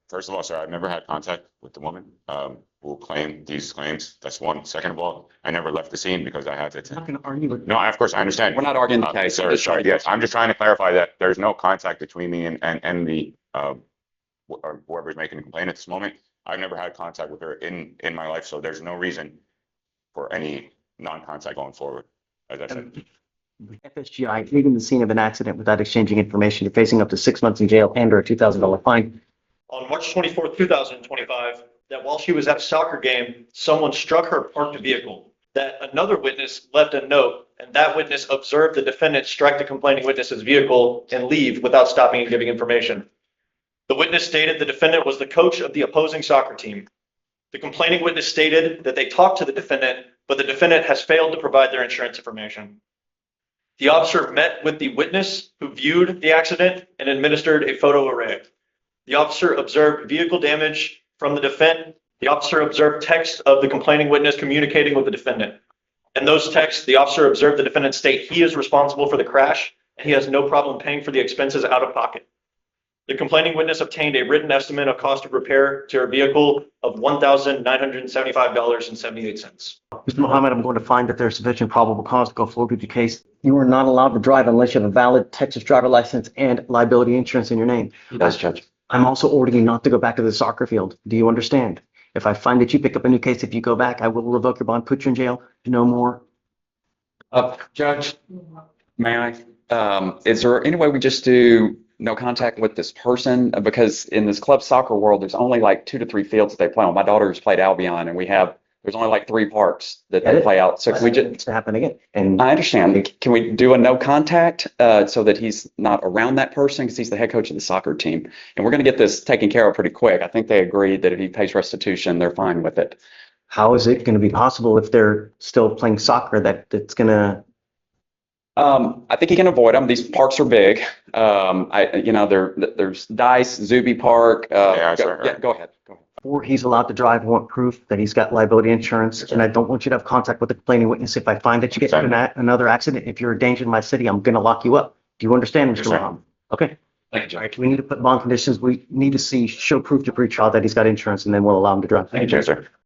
First of all, sir, I've never had contact with the woman who claimed these claims. That's one. Second of all, I never left the scene because I had to. I'm not going to argue with No, of course, I understand. We're not arguing the case. Sorry, sorry. Yes, I'm just trying to clarify that there's no contact between me and the or whoever's making the complaint at this moment. I've never had contact with her in my life, so there's no reason for any non-contact going forward. As I said. FSGI, leaving the scene of an accident without exchanging information, you're facing up to 6 months in jail and or a $2,000 fine. On March 24th, 2025, that while she was at a soccer game, someone struck her parked vehicle. That another witness left a note, and that witness observed the defendant strike the complaining witness's vehicle and leave without stopping and giving information. The witness stated the defendant was the coach of the opposing soccer team. The complaining witness stated that they talked to the defendant, but the defendant has failed to provide their insurance information. The officer met with the witness who viewed the accident and administered a photo array. The officer observed vehicle damage from the defendant. The officer observed text of the complaining witness communicating with the defendant. In those texts, the officer observed the defendant state he is responsible for the crash and he has no problem paying for the expenses out of pocket. The complaining witness obtained a written estimate of cost of repair to her vehicle of $1,975.78. Mr. Mohammed, I'm going to find that there's sufficient probable cause to go forward with your case. You are not allowed to drive unless you have a valid Texas driver license and liability insurance in your name. Yes, Judge. I'm also ordering you not to go back to the soccer field. Do you understand? If I find that you pick up a new case, if you go back, I will revoke your bond, put you in jail, no more. Judge, may I? Is there any way we just do no contact with this person? Because in this club soccer world, there's only like 2 to 3 fields that they play on. My daughter's played Albion, and there's only like 3 parks that they play out. So can we just? It's to happen again. And I understand. Can we do a no contact so that he's not around that person because he's the head coach of the soccer team? And we're going to get this taken care of pretty quick. I think they agreed that if he pays restitution, they're fine with it. how is it going to be possible if they're still playing soccer that it's going to? I think he can avoid them. These parks are big. There's Dice, Zuby Park. Sure. Go ahead. Or he's allowed to drive, I want proof that he's got liability insurance, and I don't want you to have contact with the complaining witness. If I find that you get in another accident, if you're a danger in my city, I'm going to lock you up. Do you understand, Mr. Muhammad? Okay. Thank you, All Judge. right. We need to put bond conditions. We need to show proof to pre-trial that he's got insurance, and then we'll allow him to drive. Thank you, sir.